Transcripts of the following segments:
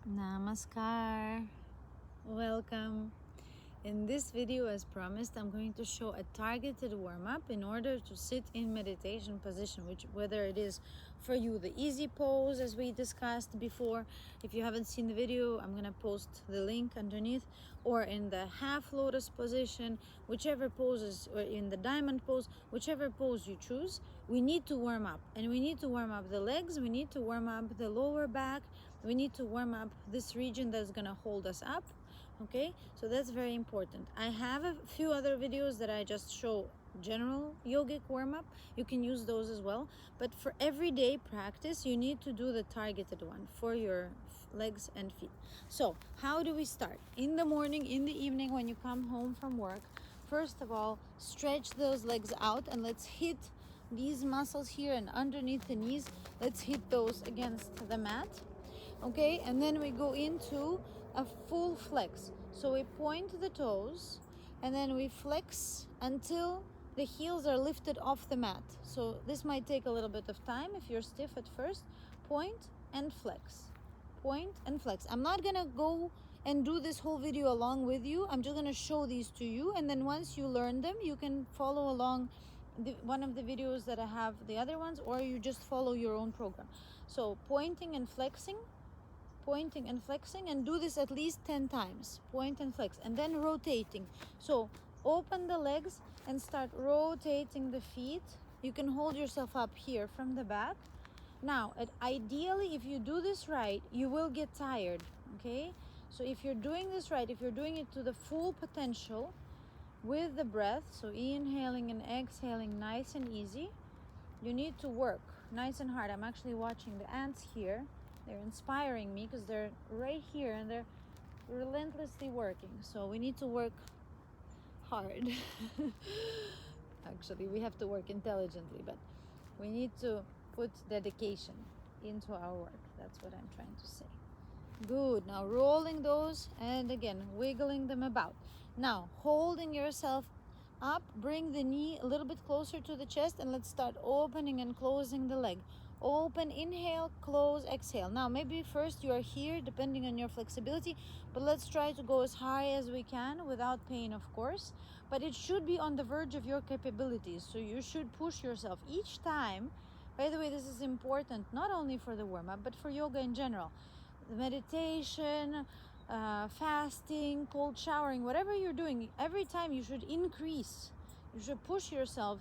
Namaskar. Welcome. In this video, as promised, I'm going to show a targeted warm-up in order to sit in meditation position, which whether it is for you the easy pose as we discussed before. If you haven't seen the video, I'm going to post the link underneath, or in the half lotus position, whichever poses, or in the diamond pose, whichever pose you choose. We need to warm up, and we need to warm up the legs, we need to warm up the lower back, we need to warm up this region that's going to hold us up. Okay, so that's very important. I have a few other videos that I just show general yogic warm-up. You can use those as well, but for everyday practice you need to do the targeted one for your legs and feet. So how do we start? In the morning, in the evening, when you come home from work, first of all, stretch those legs out and let's hit these muscles here and underneath the knees. Let's hit those against the mat. Okay, and then we go into a full flex. So we point the toes and then we flex until the heels are lifted off the mat. So this might take a little bit of time if you're stiff at first. Point and flex. Point and flex. I'm not gonna go and do this whole video along with you. I'm just gonna show these to you, and then once you learn them, you can follow along one of the videos that I have, the other ones, or you just follow your own program. So pointing and flexing, and do this at least 10 times. Point and flex, and then rotating. So open the legs and start rotating the feet. You can hold yourself up here from the back. Now, ideally, if you do this right, you will get tired, okay? So if you're doing this right, if you're doing it to the full potential with the breath, so inhaling and exhaling nice and easy, you need to work nice and hard. I'm actually watching the ants here. They're inspiring me because they're right here and they're relentlessly working. So we need to work hard. Actually, we have to work intelligently, but we need to put dedication into our work. That's what I'm trying to say. Good. Now rolling those and again wiggling them about. Now holding yourself up, bring the knee a little bit closer to the chest, and let's start opening and closing the leg. Open, inhale, close, exhale. Now maybe first you are here depending on your flexibility, but let's try to go as high as we can without pain, of course, but it should be on the verge of your capabilities. So you should push yourself each time. By the way, this is important not only for the warm-up but for yoga in general. Meditation, fasting, cold showering, whatever you're doing, every time you should increase. You should push yourself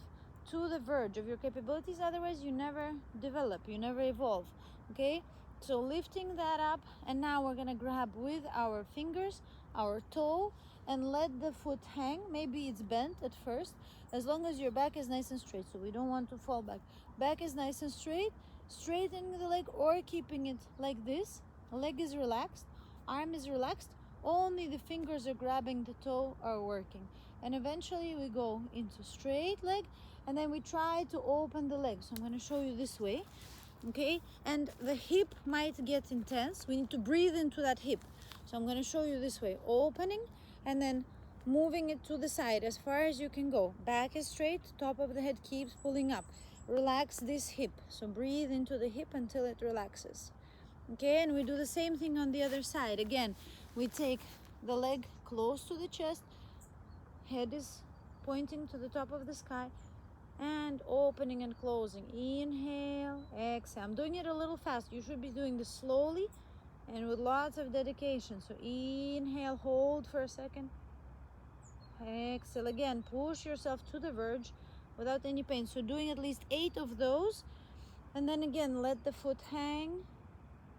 to the verge of your capabilities, otherwise you never develop, you never evolve. Okay, so lifting that up, and now we're gonna grab with our fingers our toe and let the foot hang. Maybe it's bent at first, as long as your back is nice and straight, so we don't want to fall back. Back is nice and straight, straightening the leg or keeping it like this. Leg is relaxed, arm is relaxed, only the fingers are grabbing the toe are working, and eventually we go into straight leg, and then we try to open the leg. So I'm going to show you this way, okay? And the hip might get intense. We need to breathe into that hip. So I'm going to show you this way, opening and then moving it to the side as far as you can go. Back is straight, top of the head keeps pulling up. Relax this hip, so breathe into the hip until it relaxes. Okay, and we do the same thing on the other side. Again, we take the leg close to the chest, head is pointing to the top of the sky, and opening and closing. Inhale, exhale. I'm doing it a little fast. You should be doing this slowly and with lots of dedication. So inhale, hold for a second. Exhale again, push yourself to the verge without any pain. So doing at least 8 of those, and then again let the foot hang.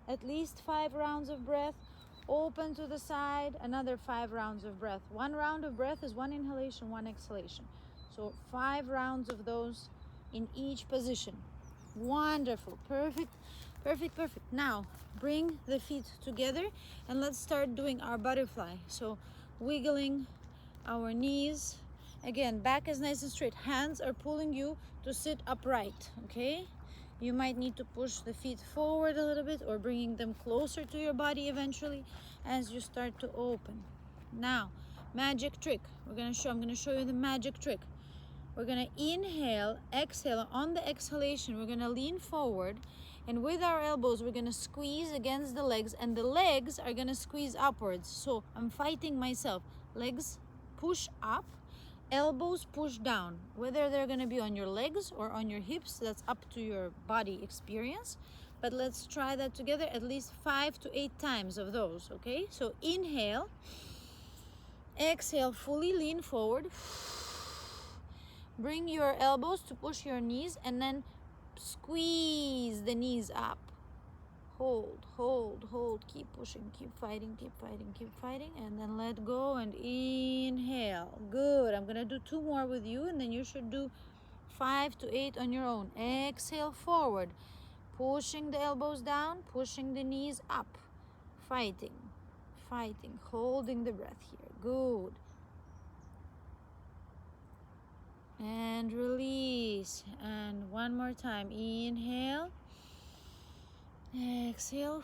At least 5 rounds of breath. Open to the side, another 5 rounds of breath. 1 round of breath is 1 inhalation, 1 exhalation. So 5 rounds of those in each position. Wonderful. Perfect, perfect, perfect. Now bring the feet together and let's start doing our butterfly. So wiggling our knees. Again, back is nice and straight. Hands are pulling you to sit upright, okay? You might need to push the feet forward a little bit or bringing them closer to your body eventually as you start to open. Now, magic trick. I'm going to show you the magic trick. We're going to inhale, exhale. On the exhalation, we're going to lean forward And with our elbows, we're gonna squeeze against the legs, and the legs are gonna squeeze upwards. So I'm fighting myself. Legs push up, elbows push down. Whether they're gonna be on your legs or on your hips, that's up to your body experience. But let's try that together at least 5 to 8 times of those, okay? So inhale, exhale, fully lean forward. Bring your elbows to push your knees, and then squeeze the knees up. Hold, hold, hold. Keep pushing, keep fighting, keep fighting, keep fighting. And then let go and inhale. Good. I'm going to do 2 more with you, and then you should do 5 to 8 on your own. Exhale forward. Pushing the elbows down, pushing the knees up. Fighting, fighting, holding the breath here. Good. And release. And one more time. Inhale. Exhale.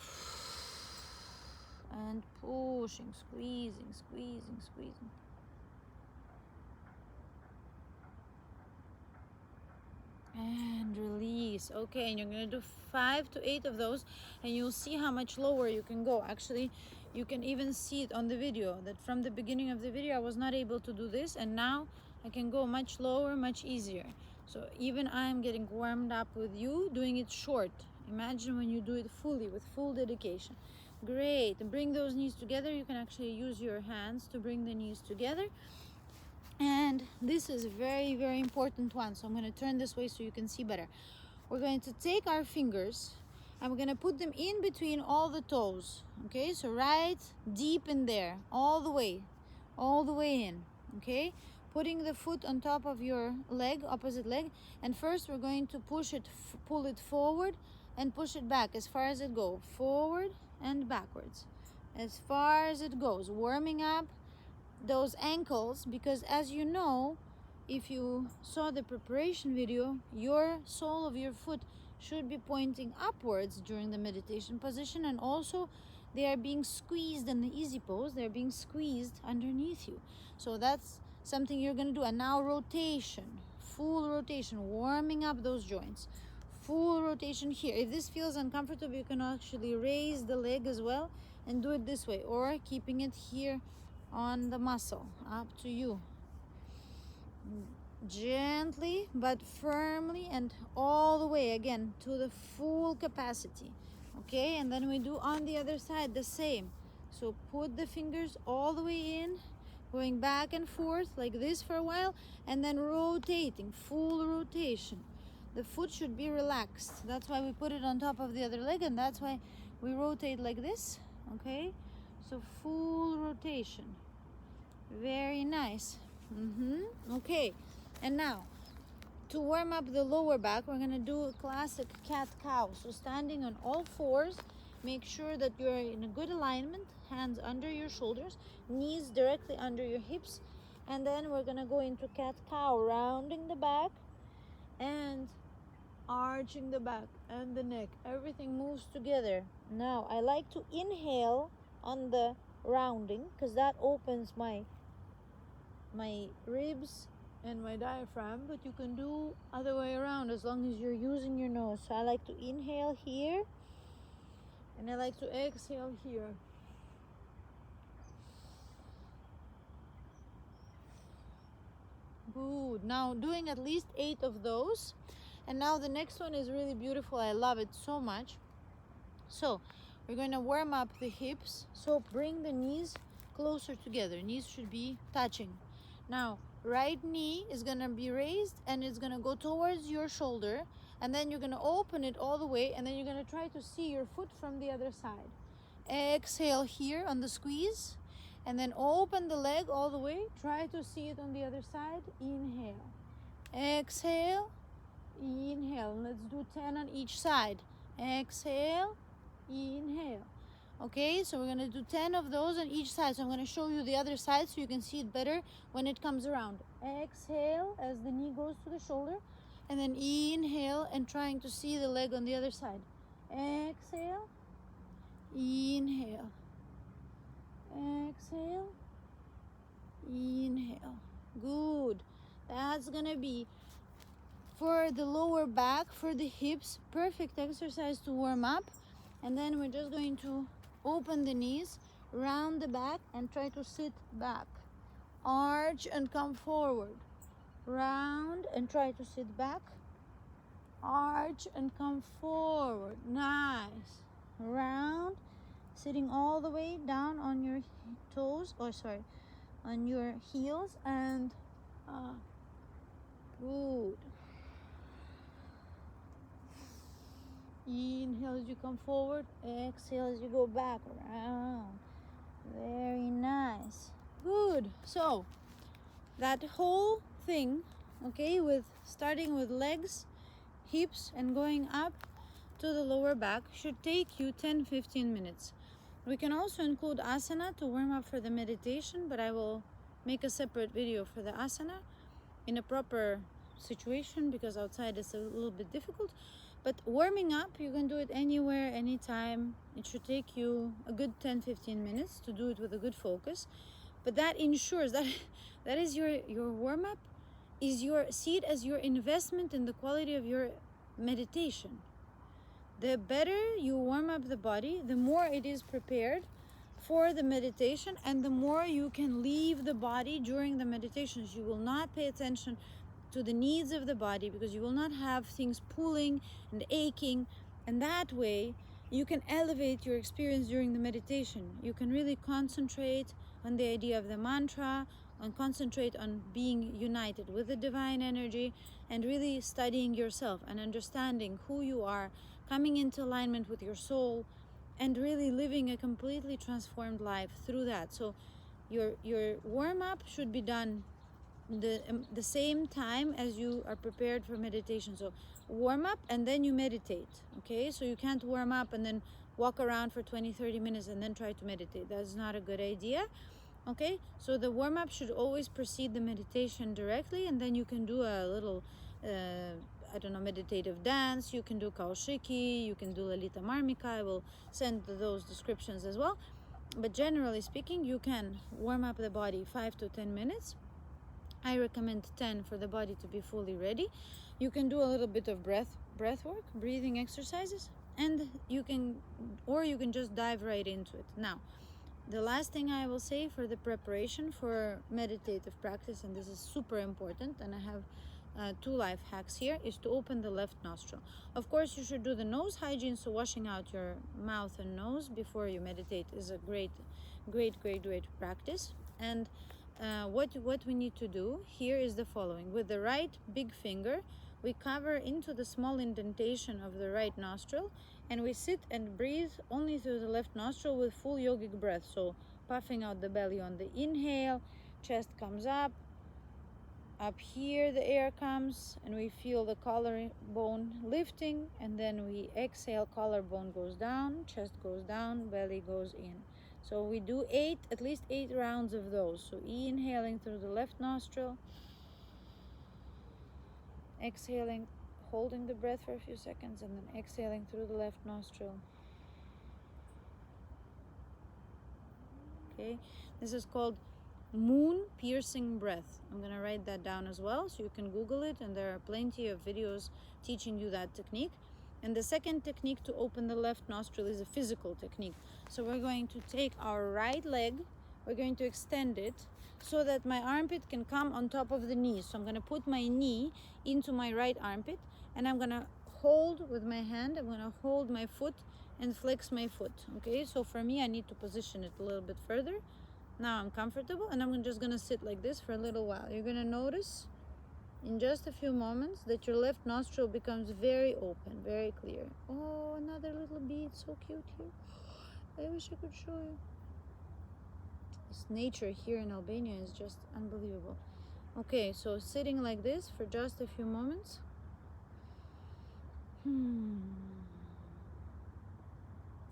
And pushing, squeezing, squeezing, squeezing. And release. Okay, and you're going to do 5 to 8 of those, and you'll see how much lower you can go. Actually, you can even see it on the video, that from the beginning of the video I was not able to do this, and now I can go much lower, much easier. So even I'm getting warmed up with you doing it short. Imagine when you do it fully, with full dedication. Great. Bring those knees together. You can actually use your hands to bring the knees together. And this is a very, very important one. So I'm going to turn this way so you can see better. We're going to take our fingers and we're going to put them in between all the toes. Okay, so right deep in there, all the way in. Okay, putting the foot on top of your leg, opposite leg. And first we're going to push it, pull it forward and push it back as far as it goes. Forward and backwards as far as it goes. Warming up those ankles, because as you know, if you saw the preparation video, your sole of your foot should be pointing upwards during the meditation position, and also they are being squeezed in the easy pose, they're being squeezed underneath you. So that's something you're going to do. And now rotation, full rotation, warming up those joints, full rotation here. If this feels uncomfortable, you can actually raise the leg as well and do it this way, or keeping it here on the muscle, up to you. Gently but firmly and all the way again to the full capacity. Okay, and then we do on the other side the same. So put the fingers all the way in, going back and forth like this for a while, and then rotating, full rotation. The foot should be relaxed. That's why we put it on top of the other leg, and that's why we rotate like this. Okay, so full rotation. Very nice. Okay, and now to warm up the lower back, we're gonna do a classic cat-cow. So standing on all fours, make sure that you're in a good alignment, hands under your shoulders, knees directly under your hips, and then we're gonna go into cat-cow, rounding the back and arching the back and the neck. Everything moves together. Now I like to inhale on the rounding because that opens my ribs and my diaphragm, but you can do other way around as long as you're using your nose. So I like to inhale here and I like to exhale here. Good. Now doing at least 8 of those. And now the next one is really beautiful. I love it so much. So we're going to warm up the hips. So bring the knees closer together. Knees should be touching. Now right knee is going to be raised and it's going to go towards your shoulder, and then you're going to open it all the way, and then you're going to try to see your foot from the other side. Exhale here on the squeeze, and then open the leg all the way. Try to see it on the other side. Inhale, exhale, inhale. Let's do 10 on each side. Exhale, inhale. Okay, so we're going to do 10 of those on each side. So I'm going to show you the other side so you can see it better when it comes around. Exhale as the knee goes to the shoulder, and then inhale and trying to see the leg on the other side. Exhale, inhale, exhale, inhale. Good. That's going to be for the lower back, for the hips, perfect exercise to warm up. And then we're just going to open the knees, round the back, and try to sit back. Arch and come forward. Round and try to sit back. Arch and come forward. Nice. Round, sitting all the way down on your toes, on your heels, and good. Inhale as you come forward, exhale as you go back around. Very nice. Good. So that whole thing, okay, with starting with legs, hips, and going up to the lower back should take you 10-15 minutes. We can also include asana to warm up for the meditation, but I will make a separate video for the asana in a proper situation because outside it's a little bit difficult. But warming up, you can do it anywhere, anytime. It should take you a good 10-15 minutes to do it with a good focus. But that ensures that that is your warm-up, see it as your investment in the quality of your meditation. The better you warm up the body, the more it is prepared for the meditation, and the more you can leave the body during the meditations. You will not pay attention to the needs of the body because you will not have things pulling and aching, and that way you can elevate your experience during the meditation. You can really concentrate on the idea of the mantra, and concentrate on being united with the divine energy, and really studying yourself and understanding who you are, coming into alignment with your soul, and really living a completely transformed life through that. So your warm-up should be done the same time as you are prepared for meditation. So warm up and then you meditate, okay? So you can't warm up and then walk around for 20-30 minutes and then try to meditate. That's not a good idea, okay? So the warm up should always precede the meditation directly, and then you can do a little meditative dance. You can do kaushiki, you can do lalita marmika. I will send those descriptions as well. But generally speaking, you can warm up the body 5 to 10 minutes. I recommend 10 for the body to be fully ready. You can do a little bit of breath work, breathing exercises, and you can just dive right into it. Now, the last thing I will say for the preparation for meditative practice, and this is super important, and I have 2 life hacks here, is to open the left nostril. Of course, you should do the nose hygiene, so washing out your mouth and nose before you meditate is a great practice. And what we need to do here is the following. With the right big finger, we cover into the small indentation of the right nostril, and we sit and breathe only through the left nostril with full yogic breath. So puffing out the belly on the inhale, chest comes up here the air comes, and we feel the collarbone lifting, and then we exhale, collarbone goes down, chest goes down, belly goes in. So we do at least 8 rounds of those. So inhaling through the left nostril, exhaling, holding the breath for a few seconds, and then exhaling through the left nostril. Okay, this is called moon piercing breath. I'm gonna write that down as well, so you can Google it, and there are plenty of videos teaching you that technique. And the second technique to open the left nostril is a physical technique. So we're going to take our right leg, we're going to extend it so that my armpit can come on top of the knee. So I'm going to put my knee into my right armpit, and I'm going to hold with my hand, I'm going to hold my foot and flex my foot. Okay, so for me, I need to position it a little bit further. Now I'm comfortable, and I'm just going to sit like this for a little while. You're going to notice in just a few moments that your left nostril becomes very open, very clear. Oh, another little bead, so cute here. I wish I could show you. This nature here in Albania is just unbelievable. Okay, so sitting like this for just a few moments.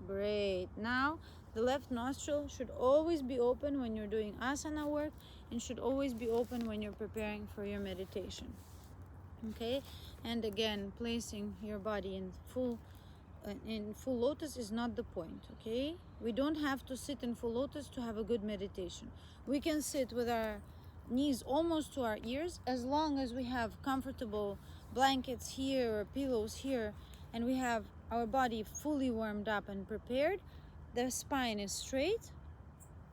Great. Now the left nostril should always be open when you're doing asana work, and should always be open when you're preparing for your meditation. Okay, and again, placing your body in full lotus is not the point. Okay, we don't have to sit in full lotus to have a good meditation. We can sit with our knees almost to our ears, as long as we have comfortable blankets here or pillows here, and we have our body fully warmed up and prepared, the spine is straight,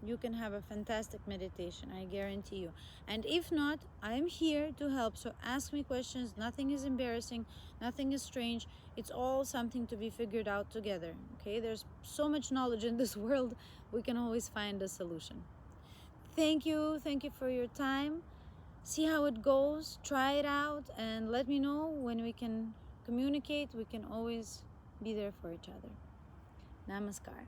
you can have a fantastic meditation, I guarantee you. And if not, I'm here to help. So ask me questions. Nothing is embarrassing, nothing is strange. It's all something to be figured out together. Okay, there's so much knowledge in this world, we can always find a solution. Thank you for your time. See how it goes, try it out, and let me know when we can communicate. We can always be there for each other. Namaskar.